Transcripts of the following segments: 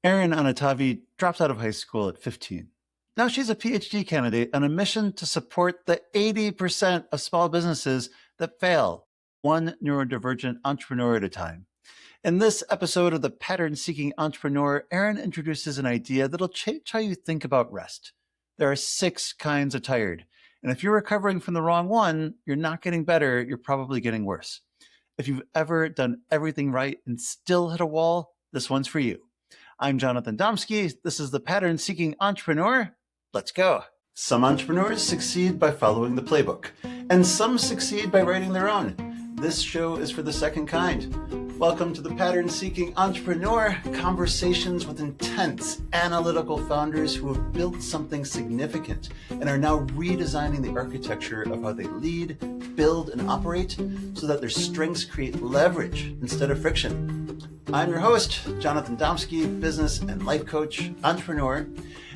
Eryn Anitavi dropped out of high school at 15. Now she's a PhD candidate on a mission to support the 80% of small businesses that fail, one neurodivergent entrepreneur at a time. In this episode of The Pattern-Seeking Entrepreneur, Eryn introduces an idea that'll change how you think about rest. There are 6 kinds of tired, and if you're recovering from the wrong one, you're not getting better, you're probably getting worse. If you've ever done everything right and still hit a wall, this one's for you. I'm Jonathan Domsky. This is The Pattern-Seeking Entrepreneur. Let's go. Some entrepreneurs succeed by following the playbook, and some succeed by writing their own. This show is for the second kind. Welcome to The Pattern-Seeking Entrepreneur, conversations with intense, analytical founders who have built something significant and are now redesigning the architecture of how they lead, build, and operate so that their strengths create leverage instead of friction. I'm your host, Jonathan Domsky, business and life coach, entrepreneur,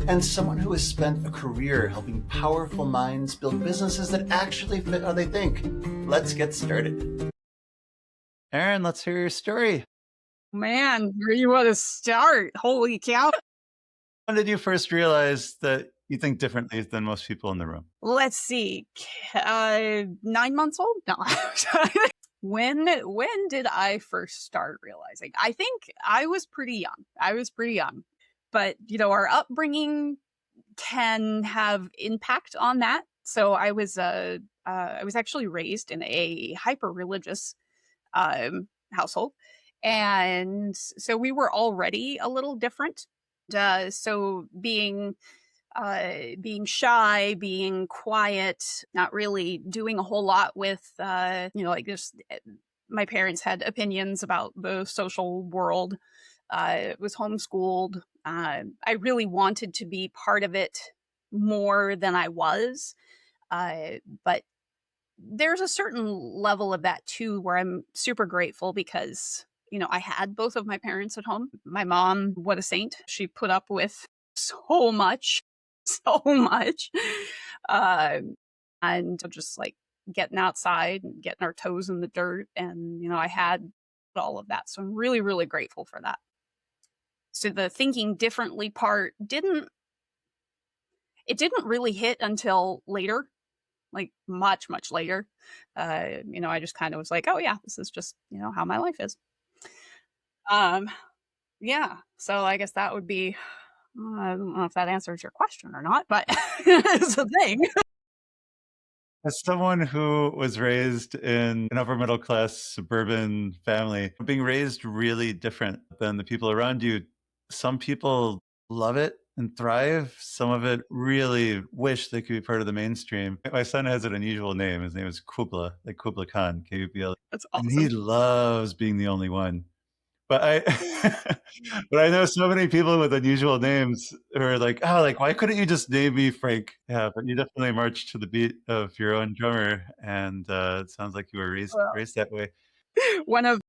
and someone who has spent a career helping powerful minds build businesses that actually fit how they think. Let's get started. Eryn, let's hear your story. Man, where do you want to start? Holy cow. When did you first realize that you think differently than most people in the room? Let's see. 9 months old? No. When did I first start realizing? I think I was pretty young. But, our upbringing can have impact on that. So I was actually raised in a hyper-religious household. And so we were already a little different. So being shy, being quiet, not really doing a whole lot with, just my parents had opinions about the social world. Was homeschooled. I really wanted to be part of it more than I was. But there's a certain level of that too, where I'm super grateful because, I had both of my parents at home. My mom, what a saint. She put up with so much. And just like getting outside and getting our toes in the dirt. And, I had all of that. So I'm really, really grateful for that. So the thinking differently part didn't really hit until later, like much, much later. I just kind of was like, oh yeah, this is just, how my life is. Yeah. So I guess that would be, I don't know if that answers your question or not, but it's a thing. As someone who was raised in an upper middle class suburban family, being raised really different than the people around you, some people love it and thrive. Some of it really wish they could be part of the mainstream. My son has an unusual name. His name is Kubla, like Kubla Khan, K-U-B-L. That's awesome. And he loves being the only one. But I know so many people with unusual names who are like, oh, like, why couldn't you just name me Frank? Yeah, but you definitely marched to the beat of your own drummer, and it sounds like you were raised that way. One of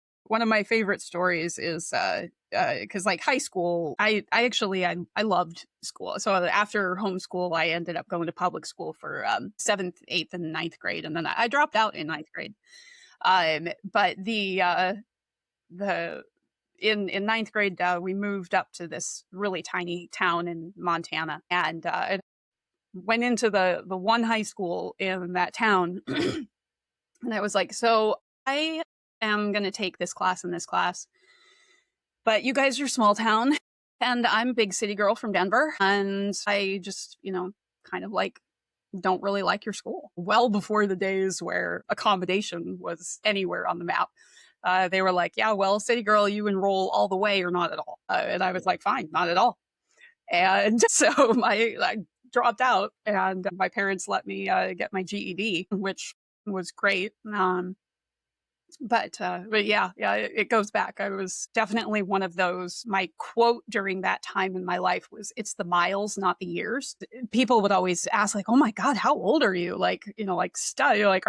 my favorite stories is because like high school, I loved school. So after homeschool, I ended up going to public school for 7th, 8th, and 9th grade, and then I dropped out in 9th grade. But in 9th grade, we moved up to this really tiny town in Montana, and went into the one high school in that town. And I was like, so I am going to take this class and this class, but you guys are small town, and I'm a big city girl from Denver, and I just, kind of like don't really like your school. Well before the days where accommodation was anywhere on the map. They were like, yeah, well, city girl, you enroll all the way or not at all. And I was like, fine, not at all. And so I dropped out, and my parents let me get my GED, which was great. But yeah, it goes back. I was definitely one of those. My quote during that time in my life was, "It's the miles, not the years." People would always ask, like, "Oh my God, how old are you?" Like, you're like,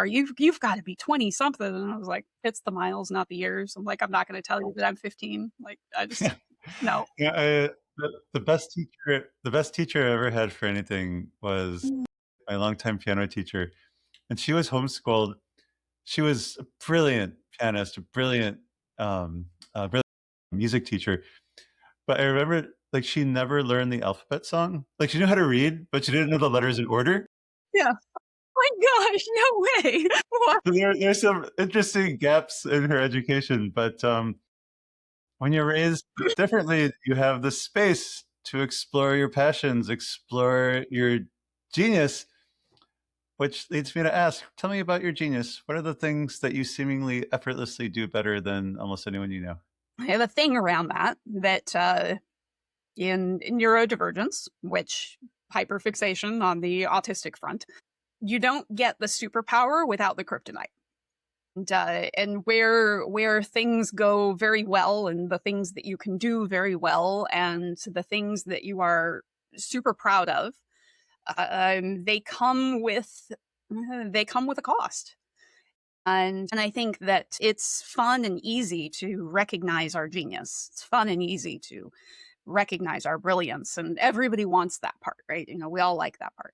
you've got to be 20 something. And I was like, "It's the miles, not the years." I'm like, I'm not going to tell you that I'm 15. Like, I just no. Yeah, the best teacher I ever had for anything was my longtime piano teacher, and she was homeschooled. She was a brilliant pianist, a brilliant music teacher. But I remember Like, she never learned the alphabet song. Like, she knew how to read, but she didn't know the letters in order. Yeah. My gosh, no way. What? So there's some interesting gaps in her education, but, when you're raised differently, you have the space to explore your passions, explore your genius, which leads me to ask, tell me about your genius. What are the things that you seemingly effortlessly do better than almost anyone you know? I have a thing around that in neurodivergence, which hyperfixation on the autistic front, you don't get the superpower without the kryptonite. And where things go very well, and the things that you can do very well, and the things that you are super proud of, they come with a cost. And I think that it's fun and easy to recognize our genius. It's fun and easy to recognize our brilliance, and everybody wants that part, right? We all like that part.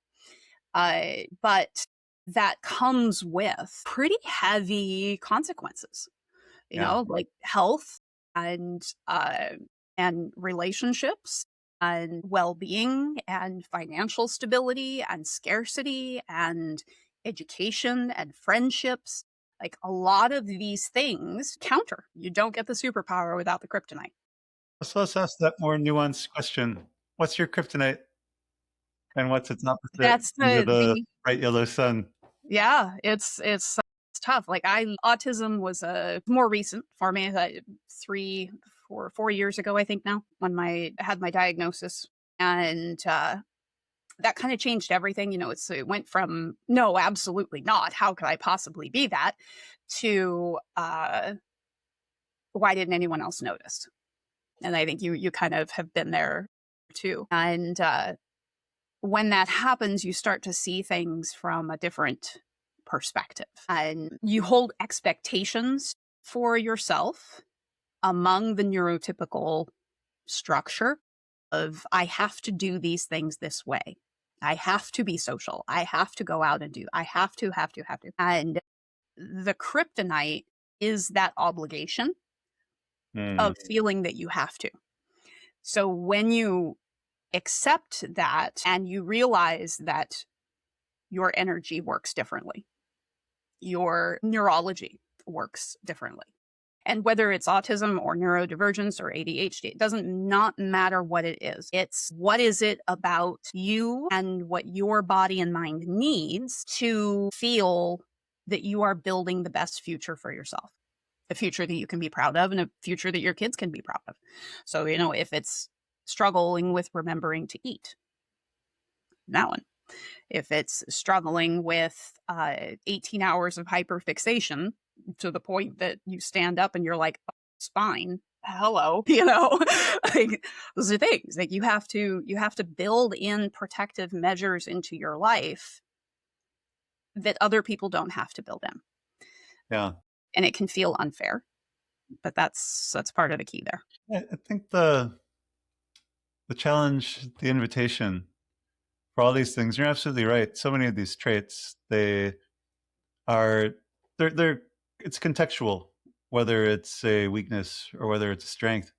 But that comes with pretty heavy consequences, Yeah. like health and relationships and well-being and financial stability and scarcity and education and friendships. Like, a lot of these things counter. You don't get the superpower without the kryptonite. So let's ask that more nuanced question. What's your kryptonite and what's its opposite That's under the the bright yellow sun? Yeah, it's tough. Like, autism was more recent for me. 4 years ago, I think now, when I had my diagnosis, and that kind of changed everything. It went from no, absolutely not. How could I possibly be that? To why didn't anyone else notice? And I think you kind of have been there too. And when that happens, you start to see things from a different perspective, and you hold expectations for yourself among the neurotypical structure of, I have to do these things this way. I have to be social. I have to go out and do. I have to, have to, have to. And the kryptonite is that obligation Hmm. of feeling that you have to. So when you accept that and you realize that your energy works differently, your neurology works differently. And whether it's autism or neurodivergence or ADHD, it doesn't not matter what it is. It's what is it about you and what your body and mind needs to feel that you are building the best future for yourself, a future that you can be proud of and a future that your kids can be proud of. So, if it's struggling with remembering to eat, that one. If it's struggling with 18 hours of hyperfixation to the point that you stand up and you're like, "Oh, spine, hello," like, those are things like you have to build in protective measures into your life that other people don't have to build in. Yeah. And it can feel unfair, but that's part of the key there. I think the challenge, the invitation for all these things, you're absolutely right. So many of these traits, are they're it's contextual, whether it's a weakness or whether it's a strength.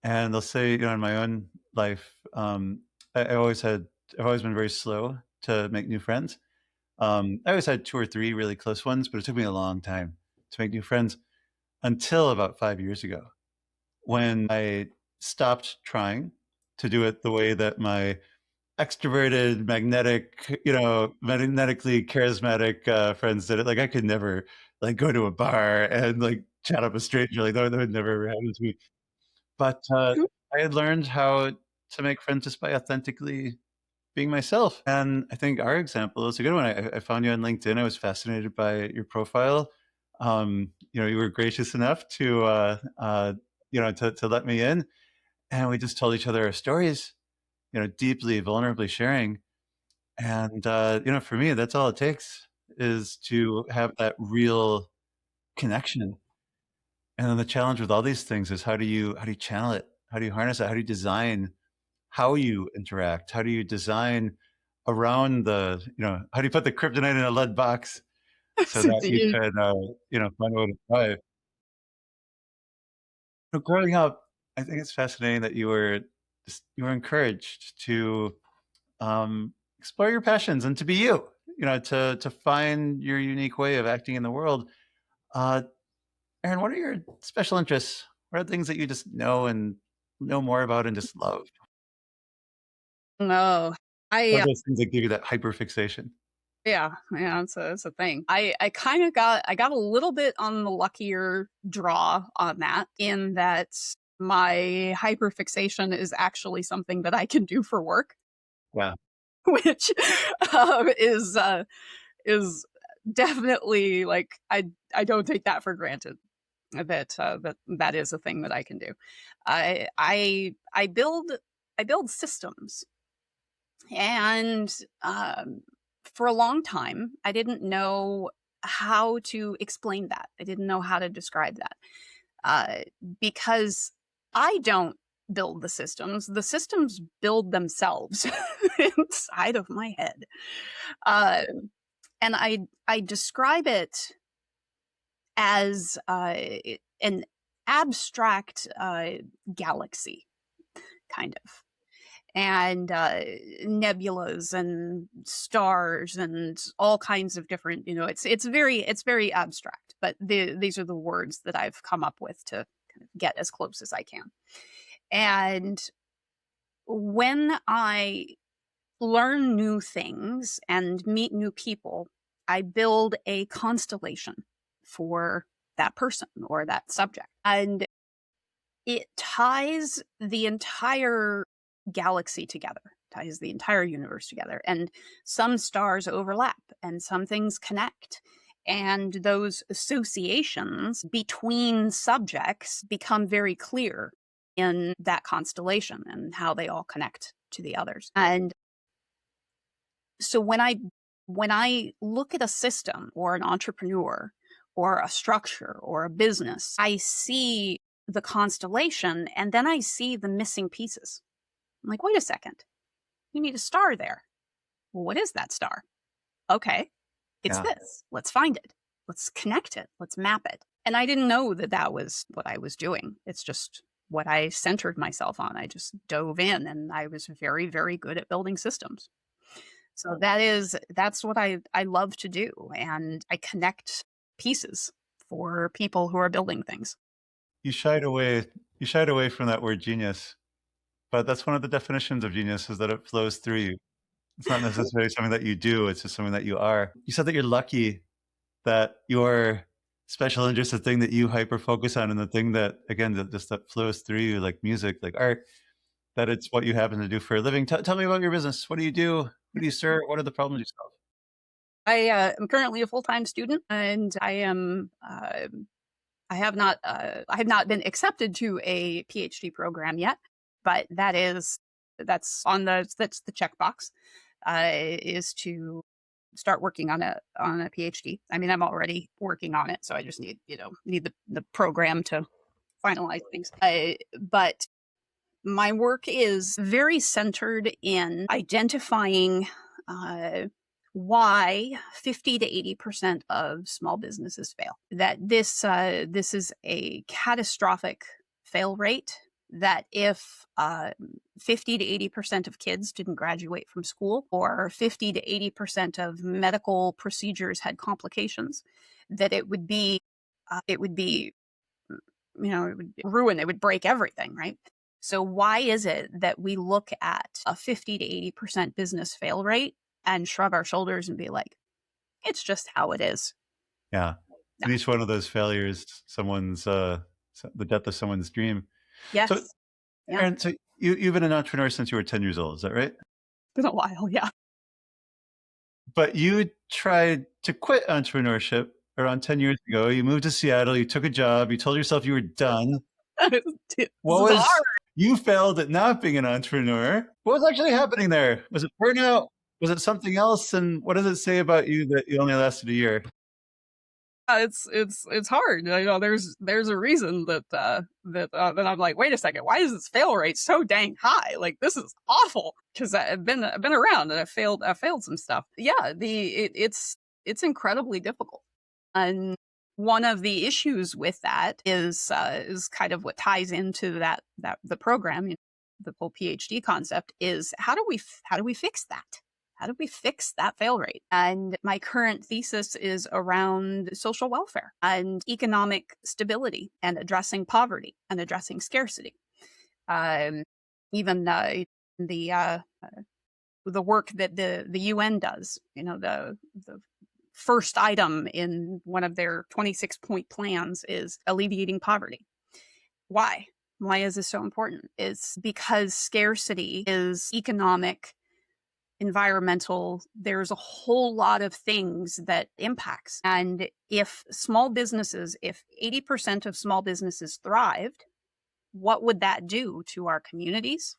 And they'll say, in my own life, I've always been very slow to make new friends. I always had two or three really close ones, but it took me a long time to make new friends until about 5 years ago, when I stopped trying to do it the way that my extroverted, magnetically charismatic friends did it. Like, I could never go to a bar and chat up a stranger. Like, that would never happen to me. But Mhm. I had learned how to make friends just by authentically being myself. And I think our example is a good one. I found you on LinkedIn. I was fascinated by your profile. You were gracious enough to to let me in, and we just told each other our stories. Deeply, vulnerably sharing. And for me, that's all it takes, is to have that real connection. And then the challenge with all these things is, how do you channel it? How do you harness it? How do you design how you interact? How do you design around how do you put the kryptonite in a lead box so So that do you you- can, find a way to thrive? So growing up, I think it's fascinating that you were you're encouraged to explore your passions and to be you, to find your unique way of acting in the world. Eryn, what are your special interests? What are the things that you just know more about and just love? No, What I are those things that give you that hyperfixation? yeah, it's a thing. I kind of got a little bit on the luckier draw on that, in that my hyperfixation is actually something that I can do for work, Wow. which um, is uh, is definitely like I don't take that for granted. That is a thing that I can do. I build systems, and for a long time I didn't know how to explain that. I didn't know how to describe that, uh, because I don't build the systems. The systems build themselves inside of my head. Uh, and I describe it as an abstract galaxy, kind of, and nebulas and stars and all kinds of different. It's very abstract, but these are the words that I've come up with to kind of get as close as I can. And when I learn new things and meet new people, I build a constellation for that person or that subject. And it ties the entire galaxy together, ties the entire universe together. And some stars overlap and some things connect. And those associations between subjects become very clear in that constellation and how they all connect to the others. And so when I look at a system or an entrepreneur or a structure or a business, I see the constellation and then I see the missing pieces. I'm like, wait a second, you need a star there. Well, what is that star? Okay, it's Yeah. this. Let's find it. Let's connect it. Let's map it. And I didn't know that that was what I was doing. It's just what I centered myself on. I just dove in and I was very, very good at building systems. So that's what I love to do. And I connect pieces for people who are building things. You shied away. You shied away from that word genius, but that's one of the definitions of genius is that it flows through you. It's not necessarily something that you do. It's just something that you are. You said that you're lucky that your special interest, the thing that you hyper focus on, and the thing that again that flows through you, like music, like art, that it's what you happen to do for a living. Tell me about your business. What do you do? Who do you serve? What are the problems you solve? I am currently a full-time student, and I have not been accepted to a PhD program yet, but that's the checkbox, is to start working on a PhD. I mean, I'm already working on it, so I just need the program to finalize things. But my work is very centered in identifying why 50 to 80% of small businesses fail. That this is a catastrophic fail rate. That if 50 to 80% of kids didn't graduate from school, or 50 to 80% of medical procedures had complications, that it would be it would ruin, it would break everything, right? So why is it that we look at a 50 to 80% business fail rate and shrug our shoulders and be like, it's just how it is? Yeah. No. And each one of those failures, the death of someone's dream. Yes. So, Yeah. Eryn, so you've been an entrepreneur since you were 10 years old, is that right? Been a while, yeah. But you tried to quit entrepreneurship around 10 years ago. You moved to Seattle, you took a job, you told yourself you were done. You failed at not being an entrepreneur. What was actually happening there? Was it burnout? Was it something else? And what does it say about you that you only lasted a year? It's hard. There's a reason that I'm like, wait a second, why is this fail rate so dang high? Like, this is awful, because I've been around and I failed some stuff. Yeah, it's incredibly difficult. And one of the issues with that is kind of what ties into the program. the whole PhD concept is how do we fix that? How do we fix that fail rate? And my current thesis is around social welfare and economic stability and addressing poverty and addressing scarcity. Even the work that the UN does, the first item in one of their 26-point plans is alleviating poverty. Why? Why is this so important? It's because scarcity is economic, environmental. There's a whole lot of things that impacts. And if 80% of small businesses thrived, what would that do to our communities,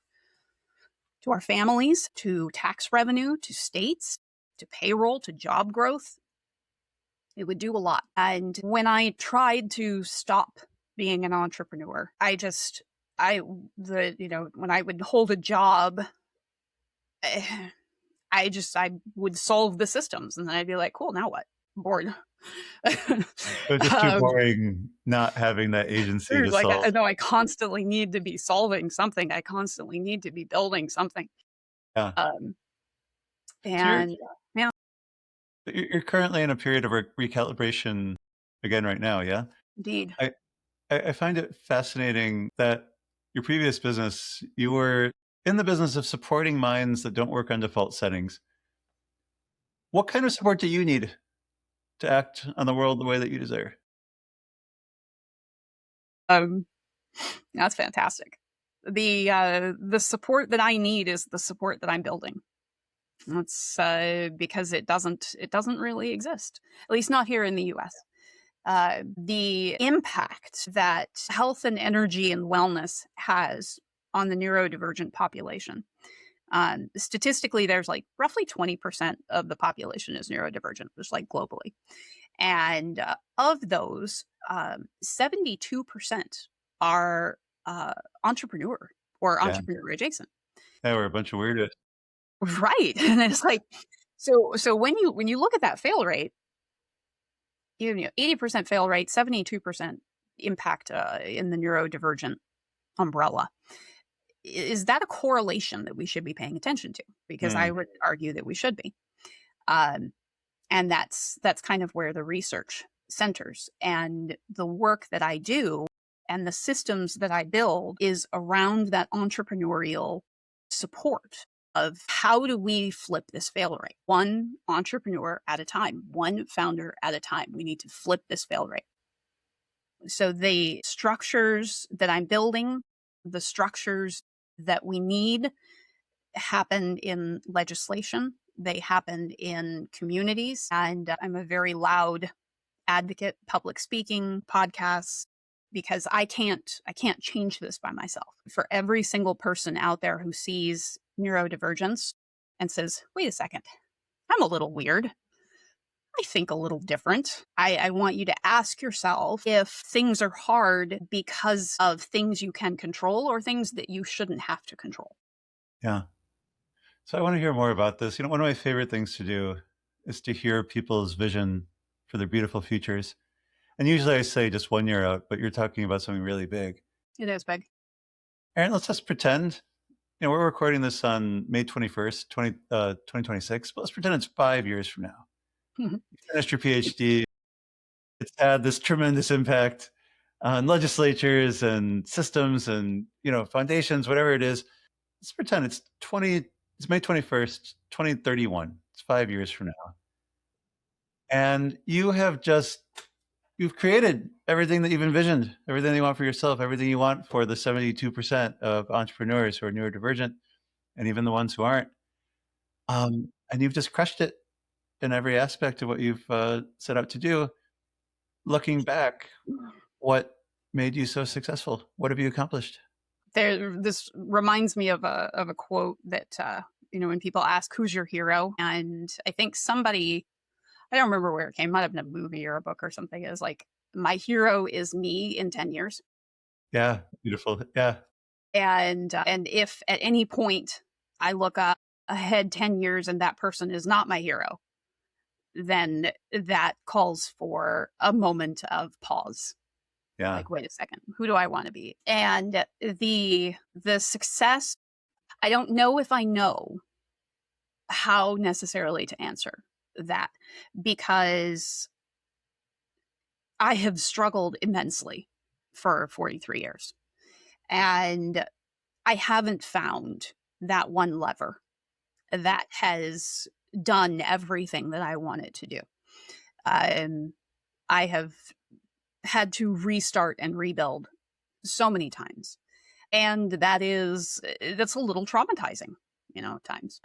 to our families, to tax revenue, to states, to payroll, to job growth? It would do a lot. And when I tried to stop being an entrepreneur, when I would hold a job, I would solve the systems, and then I'd be like, cool, now what? Bored. It's just too boring not having that agency to solve. I know I constantly need to be solving something. I constantly need to be building something. Yeah. You're currently in a period of recalibration again right now, yeah? Indeed. I find it fascinating that your previous business, you were in the business of supporting minds that don't work on default settings. What kind of support do you need to act on the world the way that you desire? That's fantastic. The support that I need is the support that I'm building. That's because it doesn't really exist, at least not here in the US. The impact that health and energy and wellness has on the neurodivergent population. Statistically, there's like roughly 20% of the population is neurodivergent, just like globally. And of those, 72% are entrepreneur or entrepreneur adjacent. Yeah, we're a bunch of weirdos. Right. And it's like, so when you look at that fail rate, 80% fail rate, 72% impact in the neurodivergent umbrella. Is that a correlation that we should be paying attention to? Because I would argue that we should be. And that's kind of where the research centers. And the work that I do and the systems that I build is around that entrepreneurial support of how do we flip this fail rate? One entrepreneur at a time, one founder at a time. We need to flip this fail rate. So the structures that I'm building, the structures that we need happened in legislation. They happened in communities. And I'm a very loud advocate, public speaking, podcasts, because I can't change this by myself. For every single person out there who sees neurodivergence and says, wait a second, I'm a little weird. I think a little different. I want you to ask yourself if things are hard because of things you can control or things that you shouldn't have to control. Yeah. So I want to hear more about this. One of my favorite things to do is to hear people's vision for their beautiful futures. And usually I say just 1 year out, but you're talking about something really big. It is big. Eryn, let's just pretend, we're recording this on May 21st, 2026, but let's pretend it's 5 years from now. You finished your PhD. It's had this tremendous impact on legislatures and systems and, foundations, whatever it is. Let's pretend it's May 21st, 2031. It's 5 years from now. And you've created everything that you've envisioned, everything you want for yourself, everything you want for the 72% of entrepreneurs who are neurodivergent, and even the ones who aren't. And you've just crushed it in every aspect of what you've set out to do. Looking back, what made you so successful? What have you accomplished? This reminds me of a quote that, when people ask, who's your hero? And I think somebody, I don't remember where it came, might have been a movie or a book or something, is like, my hero is me in 10 years. Yeah, beautiful. Yeah. And if at any point I look up ahead 10 years and that person is not my hero, then that calls for a moment of pause. Yeah. Like, wait a second, who do I want to be? And the success, I don't know if I know how necessarily to answer that, because I have struggled immensely for 43 years. And I haven't found that one lever that has done everything that I wanted to do. I have had to restart and rebuild so many times. And that's a little traumatizing, at times.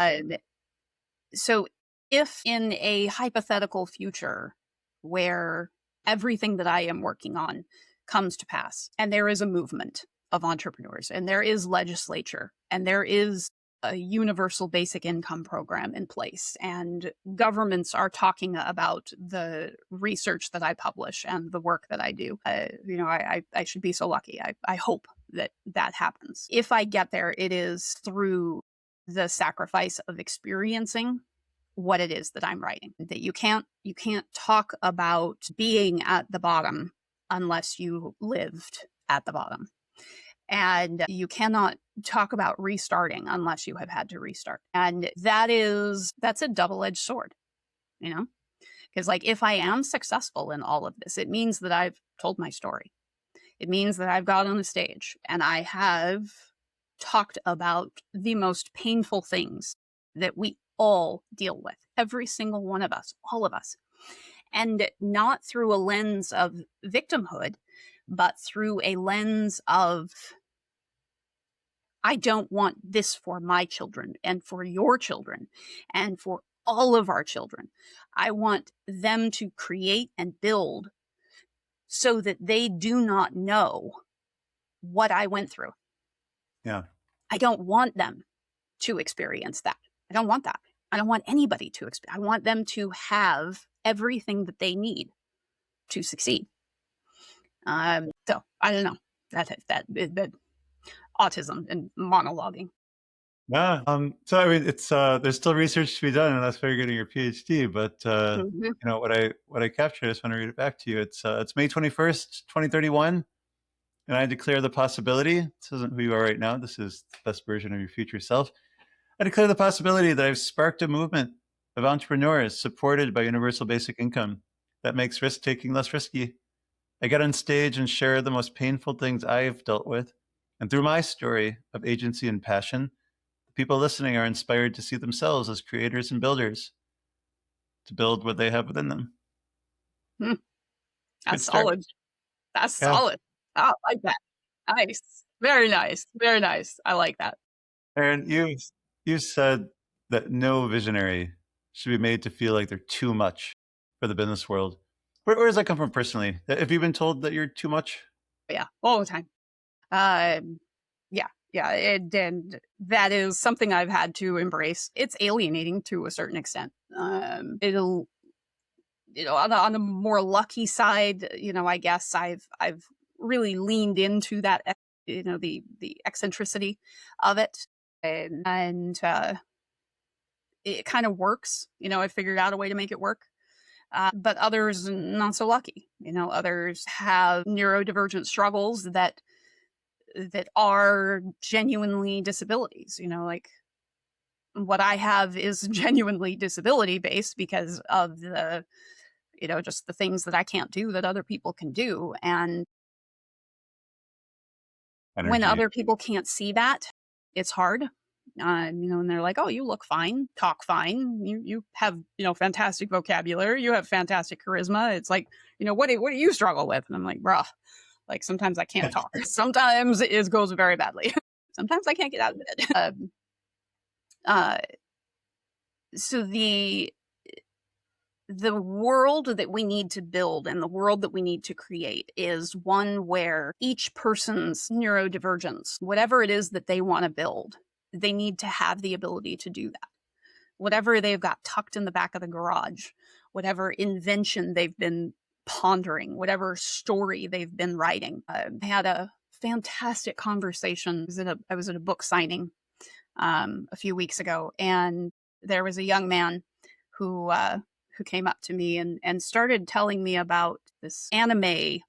So if in a hypothetical future where everything that I am working on comes to pass, and there is a movement of entrepreneurs, and there is legislature, and there is a universal basic income program in place, and governments are talking about the research that I publish and the work that I do, I should be so lucky. I hope that happens. If I get there, it is through the sacrifice of experiencing what it is that I'm writing. That you can't talk about being at the bottom unless you lived at the bottom. And you cannot talk about restarting unless you have had to restart. And that's a double-edged sword, because like, if I am successful in all of this, it means that I've told my story. It means that I've got on the stage and I have talked about the most painful things that we all deal with, every single one of us, all of us. And not through a lens of victimhood, but through a lens of, I don't want this for my children and for your children and for all of our children. I want them to create and build so that they do not know what I went through. Yeah. I don't want them to experience that. I don't want that. I don't want anybody to experience. I want them to have everything that they need to succeed. So I don't know that autism and monologuing. Yeah. So I mean, it's there's still research to be done, and that's why you're getting your PhD. But what I captured, I just want to read it back to you. It's May 21st, 2031, and I declare the possibility. This isn't who you are right now. This is the best version of your future self. I declare the possibility that I've sparked a movement of entrepreneurs supported by universal basic income that makes risk-taking less risky. I get on stage and share the most painful things I've dealt with. And through my story of agency and passion, the people listening are inspired to see themselves as creators and builders, to build what they have within them. That's solid. That's solid. I like that. Nice. Very nice. Very nice. I like that. Eryn, you said that no visionary should be made to feel like they're too much for the business world. Where does that come from personally? Have you been told that you're too much? Yeah, all the time. Yeah, and that is something I've had to embrace. It's alienating to a certain extent. It'll, on the more lucky side, I guess I've really leaned into that, the eccentricity of it, and it kind of works. I figured out a way to make it work. But others not so lucky. Others have neurodivergent struggles that are genuinely disabilities. Like what I have is genuinely disability based because of the, just the things that I can't do that other people can do. And when other people can't see that, it's hard. And they're like, oh, you look fine, talk fine. You have, fantastic vocabulary. You have fantastic charisma. It's like, what do you struggle with? And I'm like, bruh, like sometimes I can't talk. Sometimes it goes very badly. Sometimes I can't get out of bed. So the world that we need to build and the world that we need to create is one where each person's neurodivergence, whatever it is that they want to build, they need to have the ability to do that. Whatever they've got tucked in the back of the garage, whatever invention they've been pondering, whatever story they've been writing. I had a fantastic conversation. I was at a book signing a few weeks ago, and there was a young man who came up to me and started telling me about this anime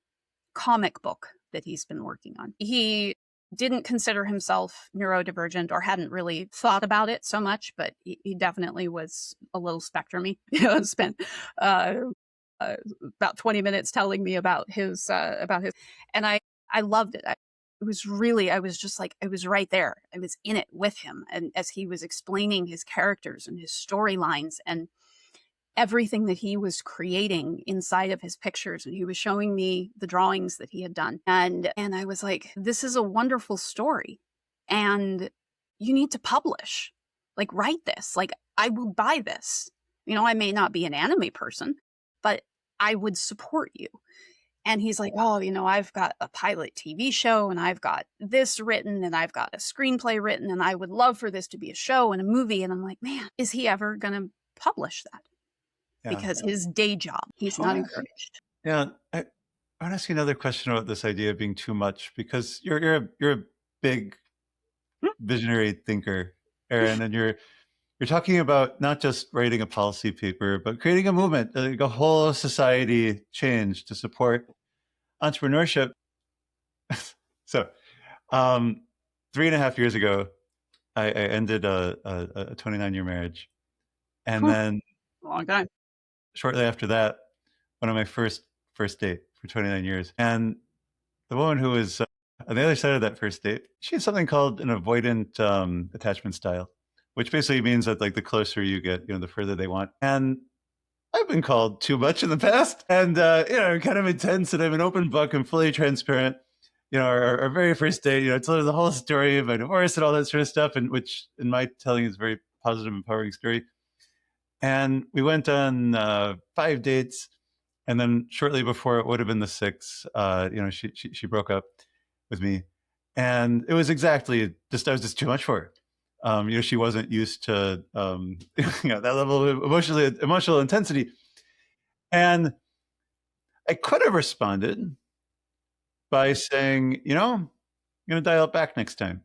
comic book that he's been working on. He didn't consider himself neurodivergent or hadn't really thought about it so much, but he definitely was a little spectrumy. Spent about 20 minutes telling me about his, and I loved it. It was really, I was just like, I was right there. I was in it with him. And as he was explaining his characters and his storylines and everything that he was creating inside of his pictures, and he was showing me the drawings that he had done, and I was like, this is a wonderful story and you need to publish, like, write this, like, I will buy this. I may not be an anime person, but I would support you. And he's like, oh, I've got a pilot TV show and I've got this written and I've got a screenplay written and I would love for this to be a show and a movie. And I'm like, man, is he ever going to publish that? Yeah. Because his day job, he's not encouraged. Yeah. I want to ask you another question about this idea of being too much, because you're a big visionary thinker, Eryn, and you're talking about not just writing a policy paper, but creating a movement, like a whole society change to support entrepreneurship. So 3.5 years ago, I ended a 29-year marriage. And then long time. Shortly after that, went on my first date for 29 years. And the woman who was on the other side of that first date, she had something called an avoidant attachment style, which basically means that, like, the closer you get, the further they want. And I've been called too much in the past, and I'm kind of intense, and I'm an open book and fully transparent. Our very first date, I told her the whole story of my divorce and all that sort of stuff, and which in my telling is a very positive, empowering story. And we went on 5 dates, and then shortly before it would have been the 6th, she broke up with me, and it was exactly I was just too much for her. She wasn't used to that level of emotional intensity, and I could have responded by saying, I'm going to dial it back next time.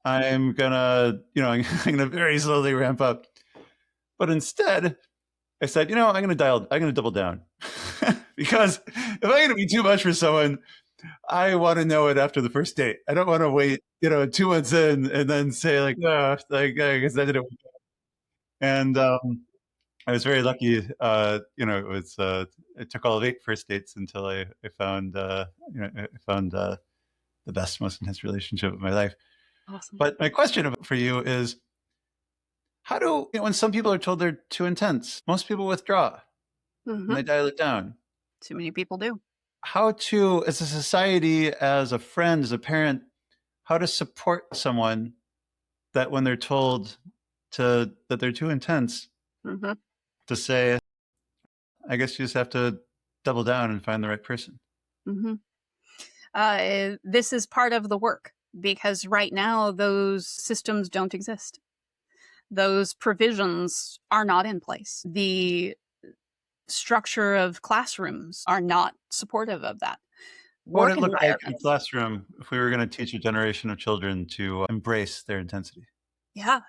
I'm gonna very slowly ramp up. But instead, I said, I'm going to double down. Because if I'm going to be too much for someone, I want to know it after the first date. I don't want to wait, 2 months in and then say, like, I guess that didn't work out. And I was very lucky. It took all of 8 first dates until I found, the best, most intense relationship of my life. Awesome. But my question for you is, how do, when some people are told they're too intense, most people withdraw and they dial it down. Too many people do. How to, as a society, as a friend, as a parent, how to support someone that when they're told that they're too intense, to say, I guess you just have to double down and find the right person. This is part of the work, because right now those systems don't exist. Those provisions are not in place. The structure of classrooms are not supportive of that. What would it look like in a classroom if we were going to teach a generation of children to embrace their intensity? Yeah.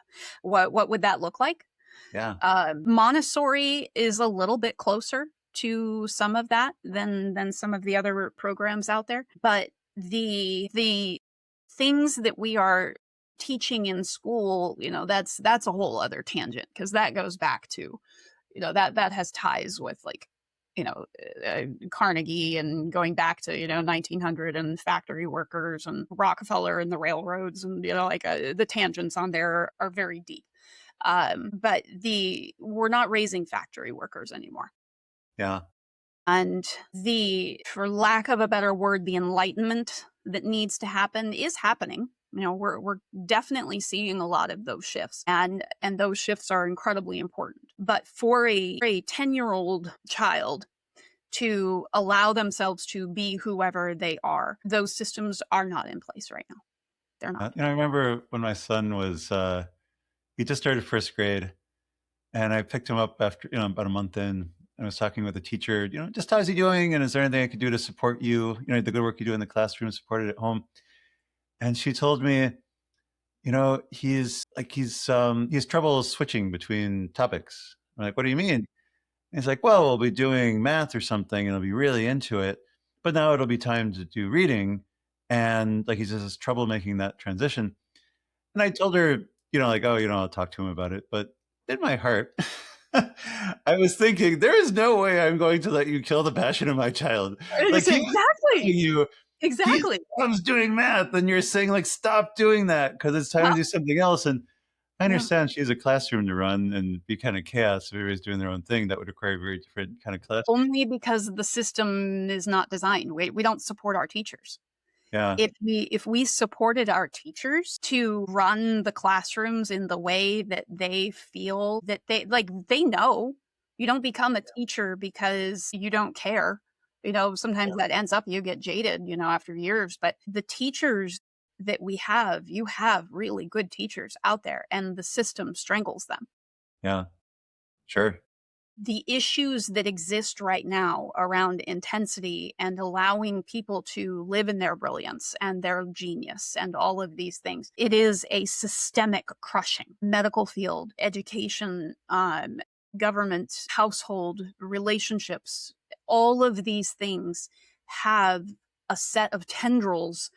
What would that look like? Yeah. Montessori is a little bit closer to some of that than some of the other programs out there. But the things that we are teaching in school, that's a whole other tangent, because that goes back to, that has ties with, like, Carnegie, and going back to 1900 and factory workers and Rockefeller and the railroads, and the tangents on there are very deep. But we're not raising factory workers anymore. Yeah. And for lack of a better word, the enlightenment that needs to happen is happening. We're definitely seeing a lot of those shifts, and those shifts are incredibly important. But for a 10-year-old child to allow themselves to be whoever they are, those systems are not in place right now. They're not. I remember when my son was, he just started first grade, and I picked him up after, about a month in. I was talking with the teacher, just how's he doing? And is there anything I could do to support you? The good work you do in the classroom, support it at home. And she told me, he has trouble switching between topics. I'm like, what do you mean? And he's like, well, we'll be doing math or something and he'll be really into it, but now it'll be time to do reading. And like, he just has trouble making that transition. And I told her, like, oh, I'll talk to him about it. But in my heart, I was thinking, there is no way I'm going to let you kill the passion of my child. Like, he was telling Exactly. you, Exactly. he loves doing math, and you're saying, like, stop doing that because it's time to do something else. And I Yeah. understand she has a classroom to run and be kind of chaos if everybody's doing their own thing. That would require a very different kind of class. Only because the system is not designed. We don't support our teachers. Yeah. If we supported our teachers to run the classrooms in the way that they feel that they know, you don't become a teacher because you don't care. Sometimes that ends up you get jaded, after years, but the teachers that we have, you have really good teachers out there, and the system strangles them. Yeah, sure. The issues that exist right now around intensity and allowing people to live in their brilliance and their genius and all of these things, it is a systemic crushing. Medical field, education, government, household, relationships, all of these things have a set of tendrils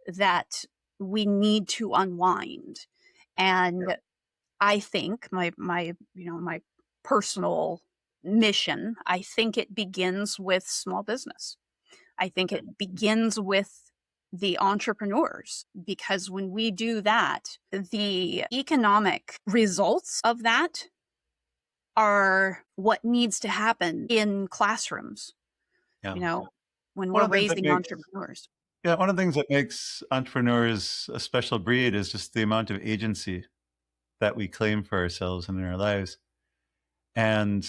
that we need to unwind. And I think my personal mission, I think it begins with small business. I think it begins with the entrepreneurs, because when we do that, the economic results of that are what needs to happen in classrooms, Yeah. when One we're of the things that raising makes entrepreneurs. Yeah, one of the things that makes entrepreneurs a special breed is just the amount of agency that we claim for ourselves and in our lives. And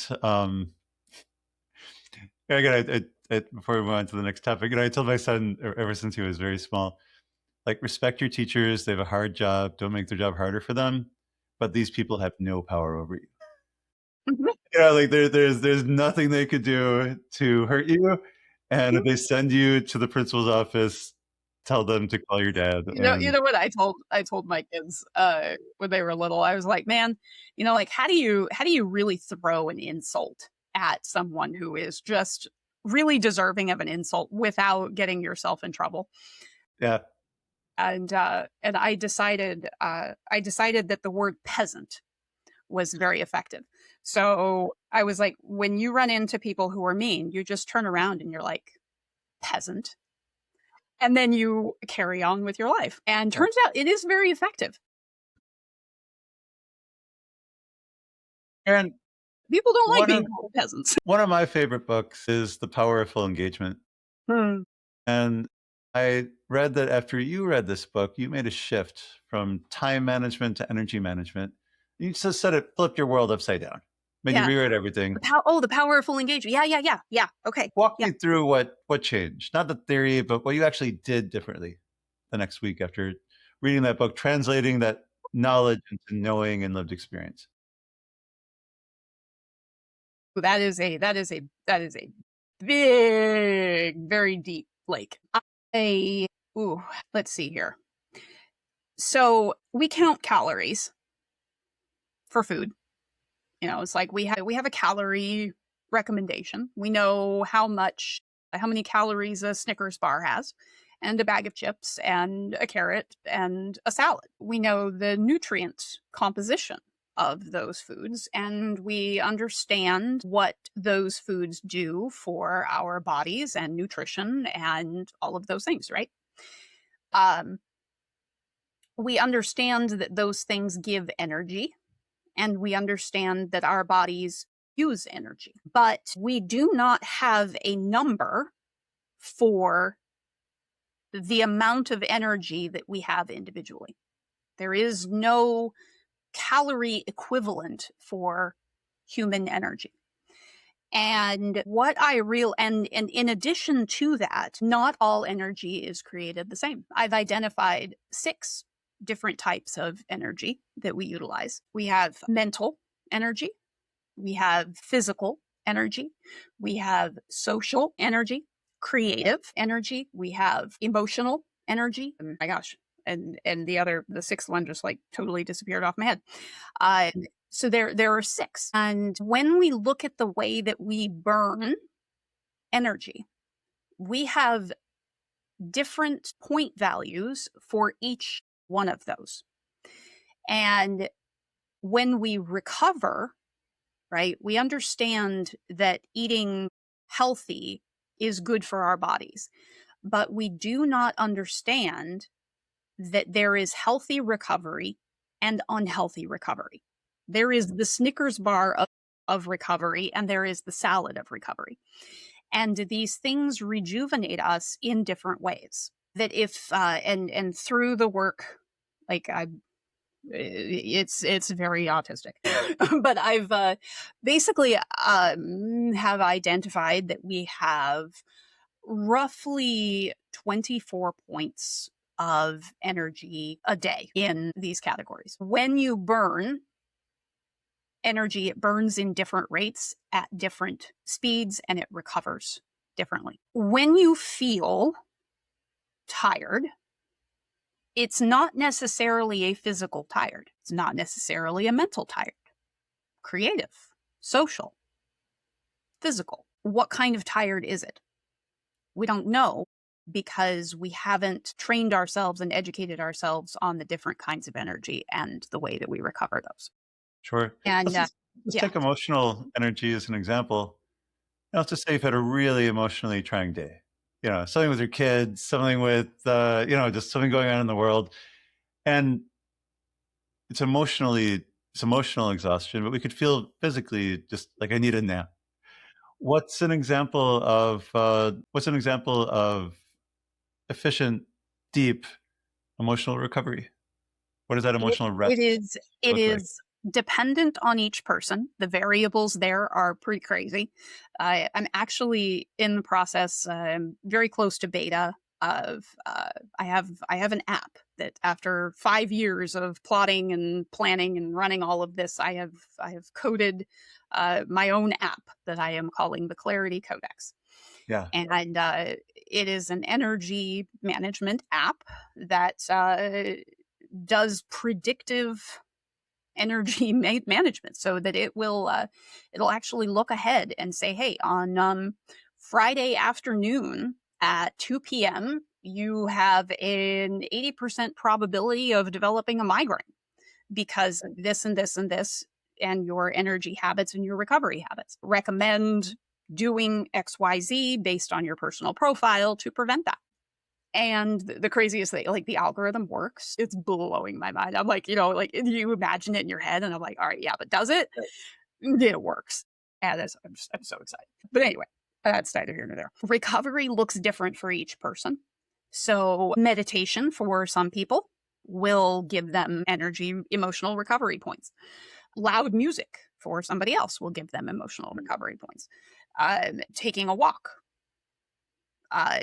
again, before we move on to the next topic, I told my son ever since he was very small, like, respect your teachers. They have a hard job. Don't make their job harder for them. But these people have no power over you. Like, there's nothing they could do to hurt you. And if they send you to the principal's office, tell them to call your dad. You know what I told my kids when they were little. I was like, man, like, how do you really throw an insult at someone who is just really deserving of an insult without getting yourself in trouble? Yeah. And I decided that the word peasant was very effective. So I was like, when you run into people who are mean, you just turn around and you're like, peasant. And then you carry on with your life. And turns out it is very effective. And people don't like being called peasants. One of my favorite books is The Power of Full Engagement. And I read that after you read this book, you made a shift from time management to energy management. You just said it flipped your world upside down. Made you rewrite everything. The power of full engagement. Yeah. Okay. Walk me through what changed. Not the theory, but what you actually did differently the next week after reading that book, translating that knowledge into knowing and lived experience. That is a big, very deep lake. Let's see here. So we count calories for food. It's like we have a calorie recommendation. We know how many calories a Snickers bar has, and a bag of chips, and a carrot, and a salad. We know the nutrient composition of those foods, and we understand what those foods do for our bodies and nutrition and all of those things, right? We understand that those things give energy, and we understand that our bodies use energy, but we do not have a number for the amount of energy that we have individually. There is no calorie equivalent for human energy. And and in addition to that, not all energy is created the same. I've identified 6 different types of energy that we utilize. We have mental energy, we have physical energy, we have social energy, creative energy, we have emotional energy. Oh my gosh. And the 6th one just like totally disappeared off my head. So there are 6. And when we look at the way that we burn energy, we have different point values for each one of those. And when we recover, right, we understand that eating healthy is good for our bodies, but we do not understand that there is healthy recovery and unhealthy recovery. There is the Snickers bar of recovery, and there is the salad of recovery. And these things rejuvenate us in different ways. That if, and through the work, like it's very autistic, but I've basically have identified that we have roughly 24 points of energy a day in these categories. When you burn energy, it burns in different rates at different speeds, and it recovers differently. When you feel tired, it's not necessarily a physical tired. It's not necessarily a mental tired. Creative, social, physical. What kind of tired is it? We don't know, because we haven't trained ourselves and educated ourselves on the different kinds of energy and the way that we recover those. Sure. And Let's yeah. take emotional energy as an example. Let's just say you've had a really emotionally trying day. Something with your kids, something with, just something going on in the world. And it's emotional exhaustion, but we could feel physically just like I need a nap. What's an example of efficient, deep emotional recovery? What does that emotional rest It look like? is dependent on each person. The variables there are pretty crazy. I'm actually in the process, very close to beta of, I have an app that after 5 years of plotting and planning and running all of this, I have coded my own app that I am calling the Clarity Codex. Yeah. And it is an energy management app that does predictive energy management, so that it will it'll actually look ahead and say, hey, on Friday afternoon at 2 p.m. you have an 80% probability of developing a migraine because of this and this and this, and your energy habits and your recovery habits. Recommend doing XYZ based on your personal profile to prevent that. And the craziest thing, like, the algorithm works. It's blowing my mind. I'm like, you imagine it in your head, and I'm like, all right, yeah, but does it? It works. And I'm so excited. But anyway, that's neither here nor there. Recovery looks different for each person. So meditation for some people will give them energy, emotional recovery points. Loud music for somebody else will give them emotional recovery points. Taking a walk.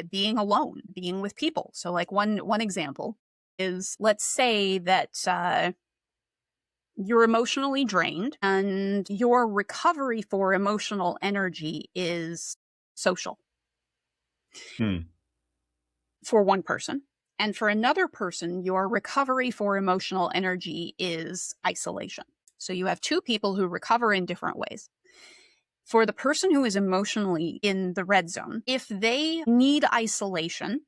Being alone, being with people. So like one example is, let's say that you're emotionally drained and your recovery for emotional energy is social for one person. And for another person, your recovery for emotional energy is isolation. So you have two people who recover in different ways. For the person who is emotionally in the red zone, if they need isolation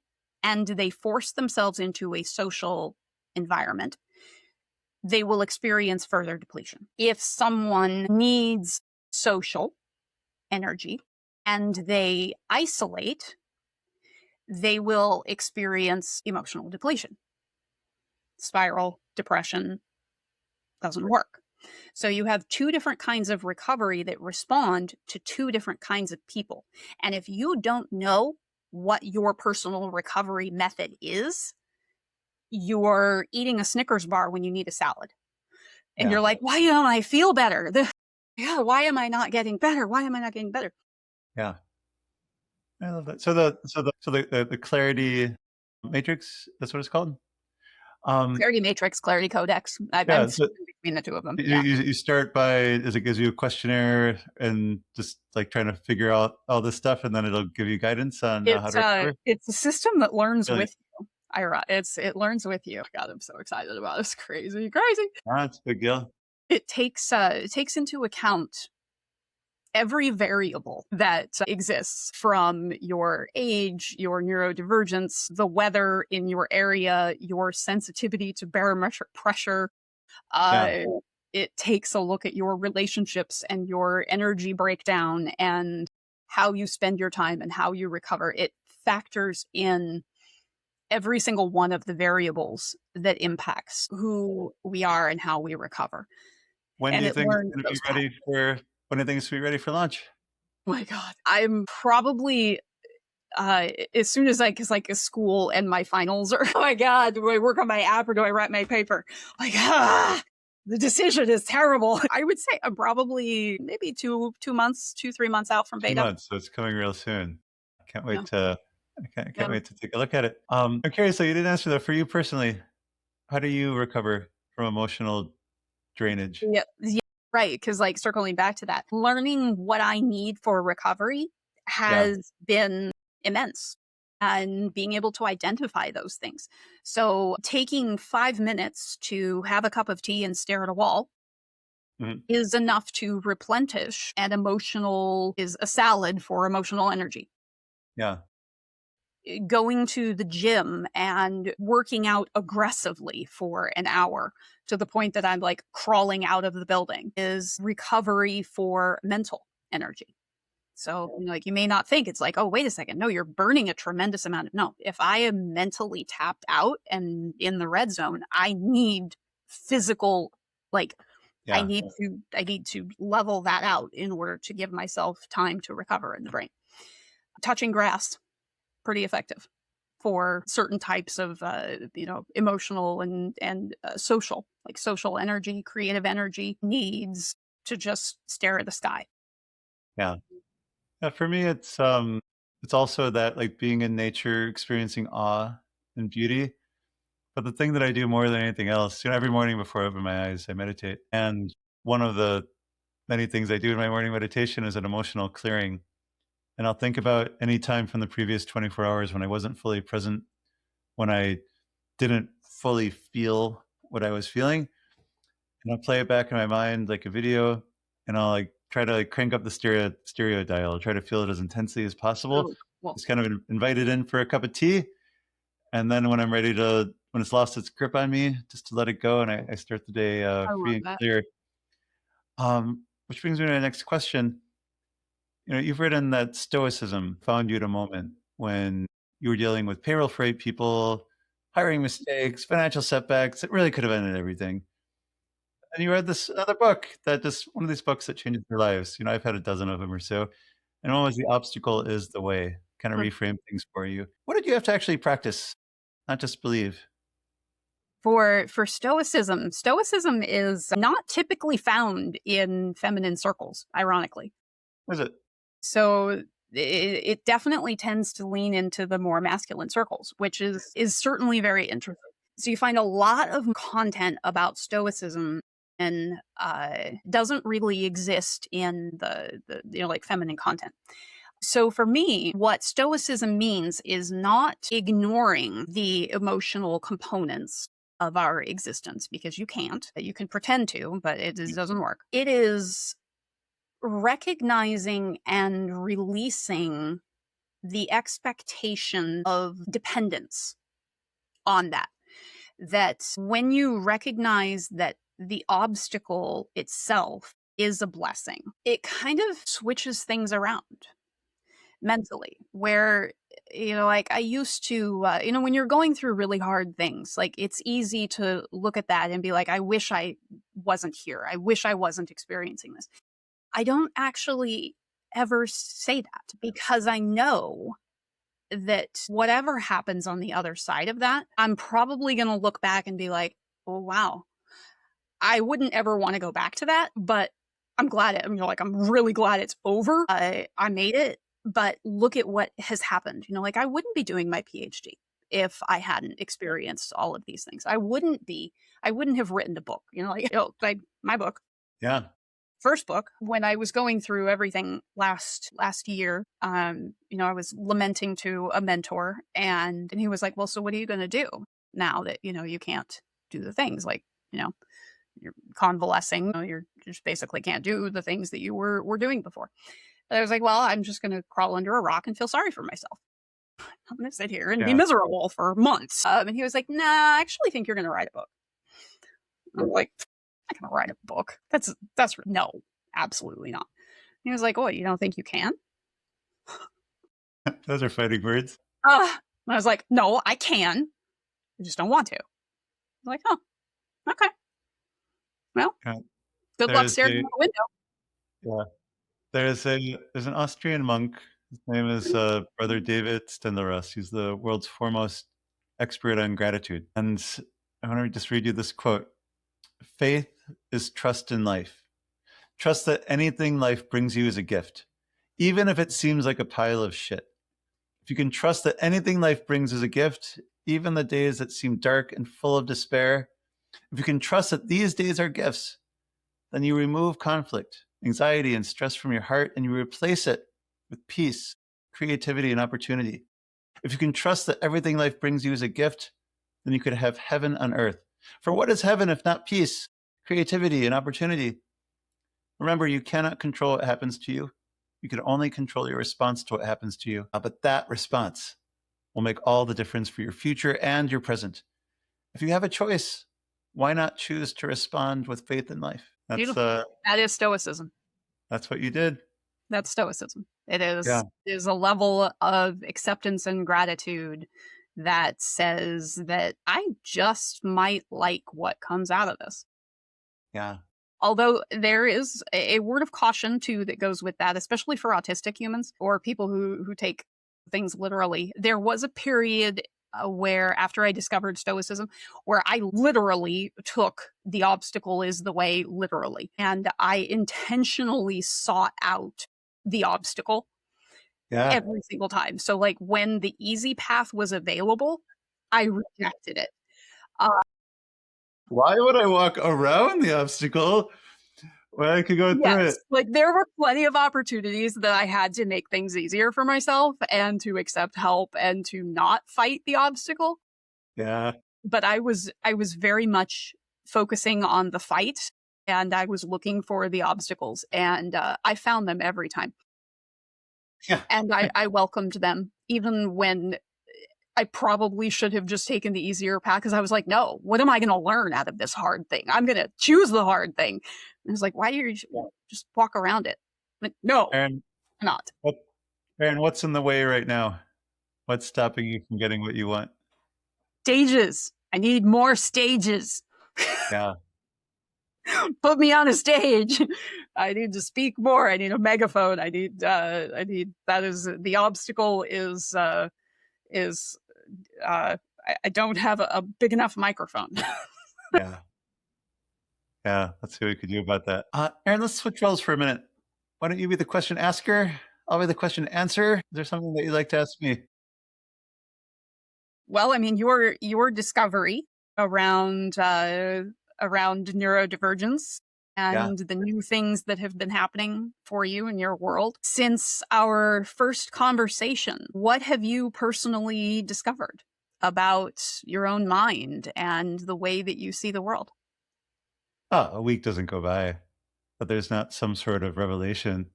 and they force themselves into a social environment, they will experience further depletion. If someone needs social energy and they isolate, they will experience emotional depletion. Spiral, depression, doesn't work. So you have two different kinds of recovery that respond to two different kinds of people. And if you don't know what your personal recovery method is, you're eating a Snickers bar when you need a salad. And you're like, why don't I feel better? Why am I not getting better? Why am I not getting better? Yeah. I love that. So the clarity matrix, that's what it's called? Clarity matrix, clarity codex. I'm between the two of them. You start by, it gives you a questionnaire and just like trying to figure out all this stuff, and then it'll give you guidance on how to recover. It's a system that learns with you. It learns with you. God, I'm so excited about this. Crazy. That's a big deal. It takes into account every variable that exists, from your age, your neurodivergence, the weather in your area, your sensitivity to barometric pressure. Yeah. Uh, it takes a look at your relationships and your energy breakdown and how you spend your time and how you recover. It factors in every single one of the variables that impacts who we are and how we recover. When do And you it think it's learns going to be those patterns. ready for? When do you think it's going to be ready for launch? Oh my God. I'm probably as soon as cause like a school and my finals are, oh my God, do I work on my app or do I write my paper? Like, the decision is terrible. I would say I'm probably maybe 2 months, 3 months out from Two beta. months, so it's coming real soon. I can't Yeah. wait to. I can't Yeah. wait to take a look at it. I'm curious. So you didn't answer that. For you personally, how do you recover from emotional drainage? Yeah. Yeah. Right. Cause like circling back to that, learning what I need for recovery Yeah. has been immense, and being able to identify those things. So taking 5 minutes to have a cup of tea and stare at a wall Mhm. is enough to replenish, and emotional is a salad for emotional energy. Yeah. Going to the gym and working out aggressively for an hour to the point that I'm like crawling out of the building is recovery for mental energy. So, like, you may not think it's like, oh, wait a second. No, you're burning a tremendous amount of, no, if I am mentally tapped out and in the red zone, I need physical, like, Yeah. I need to level that out in order to give myself time to recover in the brain. Touching grass, pretty effective for certain types of, emotional and social, like social energy, creative energy needs to just stare at the sky. Yeah. Yeah. For me, it's also that, like, being in nature, experiencing awe and beauty. But the thing that I do more than anything else, every morning before I open my eyes, I meditate. And one of the many things I do in my morning meditation is an emotional clearing. And I'll think about any time from the previous 24 hours when I wasn't fully present, when I didn't fully feel what I was feeling. And I'll play it back in my mind like a video, and I'll like try to like crank up the stereo dial, try to feel it as intensely as possible. Really cool. Just kind of invited in for a cup of tea. And then when I'm ready to, when it's lost its grip on me, just to let it go, and I start the day I love free and that. clear. Which brings me to my next question. You've written that Stoicism found you at a moment when you were dealing with payroll freight people, hiring mistakes, financial setbacks. It really could have ended everything. And you read this other book that just one of these books that changes your lives. I've had a dozen of them or so. And one was The Obstacle is the Way, kind of reframe things for you. What did you have to actually practice, not just believe? For stoicism is not typically found in feminine circles, ironically. Was it? So it definitely tends to lean into the more masculine circles, which is certainly very interesting. So you find a lot of content about stoicism, and doesn't really exist in the like feminine content. So for me, what stoicism means is not ignoring the emotional components of our existence, because you can't. You can pretend to, but it just doesn't work. It is recognizing and releasing the expectation of dependence on that. That when you recognize that the obstacle itself is a blessing, it kind of switches things around mentally, where like I used to when you're going through really hard things, like it's easy to look at that and be like, I wish I wasn't here, I wish I wasn't experiencing this. I don't actually ever say that, because I know that whatever happens on the other side of that, I'm probably going to look back and be like, oh wow, I wouldn't ever want to go back to that, but I'm glad I'm really glad it's over. I made it, but look at what has happened. Like I wouldn't be doing my PhD if I hadn't experienced all of these things. I wouldn't have written the book, like my book, Yeah. first book, when I was going through everything last year. I was lamenting to a mentor, and he was like, well, so what are you going to do now that, you can't do the things, like, you're convalescing. You just basically can't do the things that you were doing before. And I was like, well, I'm just going to crawl under a rock and feel sorry for myself. I'm going to sit here and be miserable for months. And he was like, nah, I actually think you're going to write a book. I'm like, I'm not going to write a book. That's no, absolutely not. He was like, oh, you don't think you can? Those are fighting words. I was like, no, I can. I just don't want to. I'm like, oh, okay. Well, good luck staring out the window. Yeah. There's an Austrian monk. His name is Brother David Stenderos. He's the world's foremost expert on gratitude. And I want to just read you this quote. Faith is trust in life. Trust that anything life brings you is a gift, even if it seems like a pile of shit. If you can trust that anything life brings is a gift, even the days that seem dark and full of despair, if you can trust that these days are gifts, then you remove conflict, anxiety, and stress from your heart, and you replace it with peace, creativity, and opportunity. If you can trust that everything life brings you is a gift, then you could have heaven on earth. For what is heaven if not peace, creativity, and opportunity? Remember, you cannot control what happens to you. You can only control your response to what happens to you. But that response will make all the difference for your future and your present. If you have a choice, why not choose to respond with faith in life? That is Stoicism. That's what you did. That's Stoicism. It is a level of acceptance and gratitude that says that I just might like what comes out of this. Yeah. Although there is a word of caution, too, that goes with that, especially for autistic humans or people who take things literally. There was a period where, after I discovered Stoicism, where I literally took the obstacle is the way literally. And I intentionally sought out the obstacle every single time. So, like, when the easy path was available, I rejected it. Why would I walk around the obstacle when I could go through it? Like, there were plenty of opportunities that I had to make things easier for myself and to accept help and to not fight the obstacle. Yeah. But I was very much focusing on the fight, and I was looking for the obstacles, and I found them every time. Yeah. And I welcomed them, even when I probably should have just taken the easier path, because I was like, no, what am I going to learn out of this hard thing? I'm going to choose the hard thing. And it's like, why do you just walk around it? Like, no, Eryn, not. Eryn, what's in the way right now? What's stopping you from getting what you want? Stages. I need more stages. Yeah. Put me on a stage. I need to speak more. I need a megaphone. I need that is the obstacle is I don't have a big enough microphone. Yeah. Let's see what we could do about that. Eryn, let's switch roles for a minute. Why don't you be the question asker? I'll be the question answer. Is there something that you'd like to ask me? Well, I mean, your discovery around neurodivergence and the new things that have been happening for you in your world since our first conversation. What have you personally discovered about your own mind and the way that you see the world? A week doesn't go by but there's not some sort of revelation.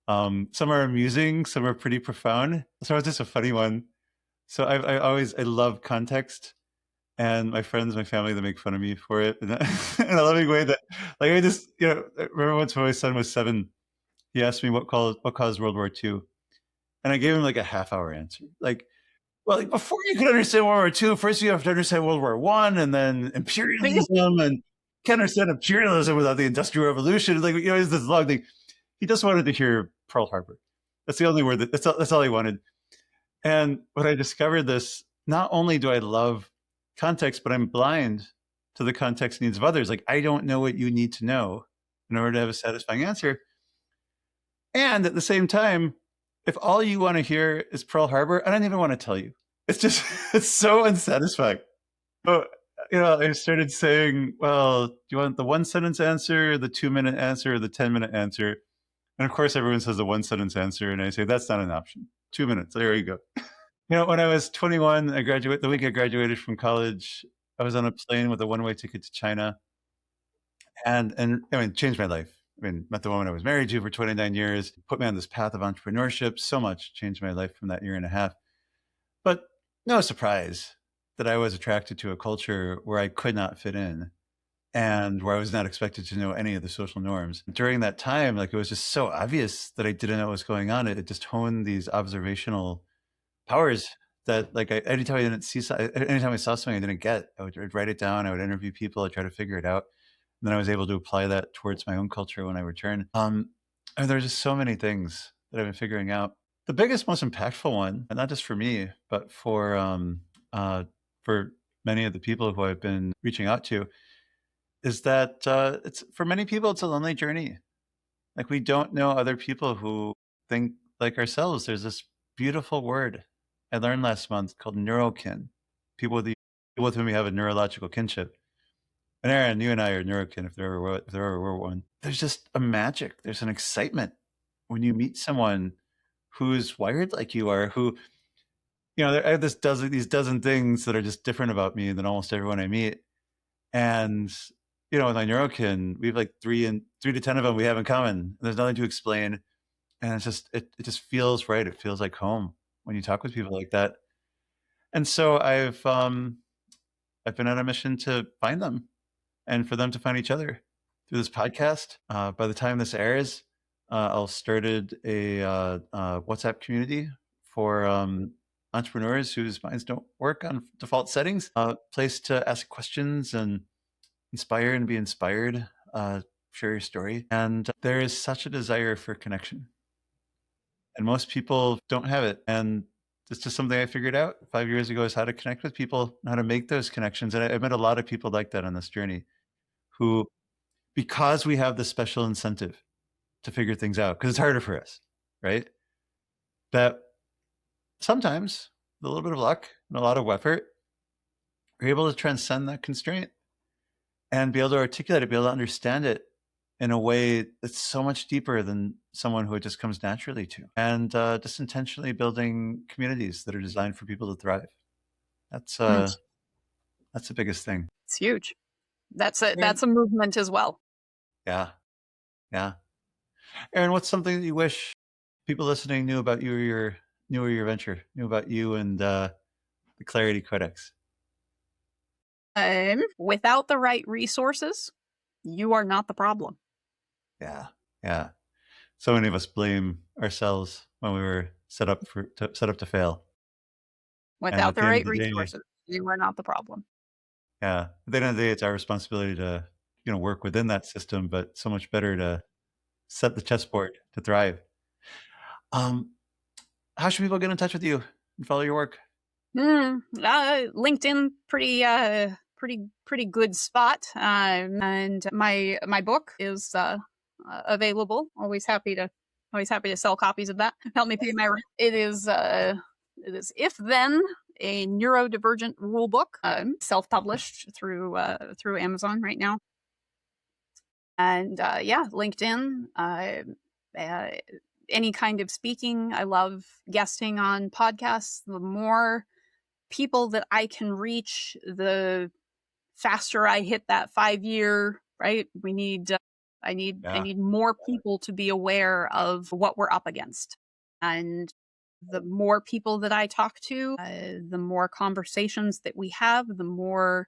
Some are amusing, some are pretty profound. So it's just a funny one. So I love context. And my friends, my family, they make fun of me for it in a loving way. That, like, I just, I remember once when my son was 7, he asked me what caused World War II, and I gave him like a half-hour answer. Like, well, like, before you could understand World War II, first you have to understand World War I, and then imperialism, and can't understand imperialism without the Industrial Revolution. Like, it's this long thing. He just wanted to hear Pearl Harbor. That's the only word. That's all he wanted. And when I discovered this, not only do I love context, but I'm blind to the context needs of others. Like, I don't know what you need to know in order to have a satisfying answer. And at the same time, if all you want to hear is Pearl Harbor, I don't even want to tell you. It's just, it's so unsatisfying. So, I started saying, well, do you want the 1-sentence answer, the 2-minute answer, or the 10-minute answer? And of course, everyone says the 1-sentence answer. And I say, that's not an option. 2 minutes. There you go. When I was 21, the week I graduated from college, I was on a plane with a one-way ticket to China. And I mean, changed my life. I mean, met the woman I was married to for 29 years, put me on this path of entrepreneurship. So much changed my life from that year and a half. But no surprise that I was attracted to a culture where I could not fit in and where I was not expected to know any of the social norms. During that time, like, it was just so obvious that I didn't know what was going on. It just honed these observational powers that, like, anytime I saw something I didn't get, I'd write it down. I would interview people. I'd try to figure it out. And then I was able to apply that towards my own culture when I returned. And there's just so many things that I've been figuring out. The biggest, most impactful one, and not just for me, but for many of the people who I've been reaching out to, is that it's, for many people, it's a lonely journey. Like, we don't know other people who think like ourselves. There's this beautiful word I learned last month called Neurokin. People with whom we have a neurological kinship. And Eryn, you and I are Neurokin, if there ever were one. There's just a magic. There's an excitement when you meet someone who's wired like you are, who, I have these dozen things that are just different about me than almost everyone I meet. And, with my Neurokin, we have like 3 to 10 of them we have in common. There's nothing to explain. And it's just, it just feels right. It feels like home when you talk with people like that. And so I've been on a mission to find them and for them to find each other through this podcast. By the time this airs, I'll started a WhatsApp community for entrepreneurs whose minds don't work on default settings. A place to ask questions and inspire and be inspired. Share your story. And there is such a desire for connection. And most people don't have it. And it's just something I figured out 5 years ago, is how to connect with people and how to make those connections. And I met a lot of people like that on this journey, who, because we have this special incentive to figure things out, because it's harder for us, right? That sometimes, with a little bit of luck and a lot of effort, we're able to transcend that constraint and be able to articulate it, be able to understand it in a way that's so much deeper than someone who it just comes naturally to. And just intentionally building communities that are designed for people to thrive. That's the biggest thing. It's huge. That's a movement as well. Yeah. Eryn, what's something that you wish people listening knew about you or your venture, knew about you and the Clarity Codex? Without the right resources, you are not the problem. Yeah. So many of us blame ourselves when we were set up to fail. Without the right resources, you are not the problem. Yeah. At the end of the day, it's our responsibility to, work within that system, but so much better to set the chessboard to thrive. How should people get in touch with you and follow your work? LinkedIn, pretty good spot. And my book is available. Always happy to sell copies of that. Help me pay my rent. It is If Then, a neurodivergent rule book, self-published through Amazon right now. And LinkedIn, any kind of speaking. I love guesting on podcasts. The more people that I can reach, the faster I hit that 5-year, right? I need more people to be aware of what we're up against. And the more people that I talk to, the more conversations that we have, the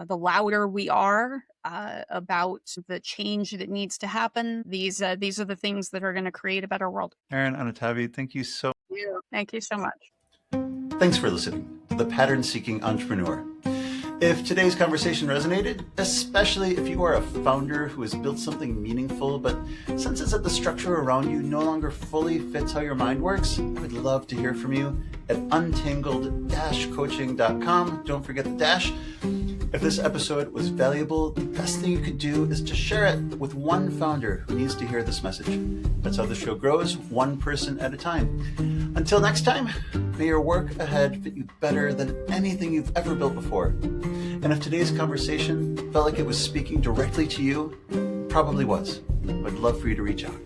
louder we are about the change that needs to happen. These are the things that are going to create a better world. Eryn Anitavi, thank you so much. Thank you so much. Thanks for listening to The Pattern-Seeking Entrepreneur. If today's conversation resonated, especially if you are a founder who has built something meaningful, but senses that the structure around you no longer fully fits how your mind works, I would love to hear from you at untangled-coaching.com. Don't forget the dash. If this episode was valuable, the best thing you could do is to share it with one founder who needs to hear this message. That's how the show grows, one person at a time. Until next time, may your work ahead fit you better than anything you've ever built before. And if today's conversation felt like it was speaking directly to you, it probably was. I'd love for you to reach out.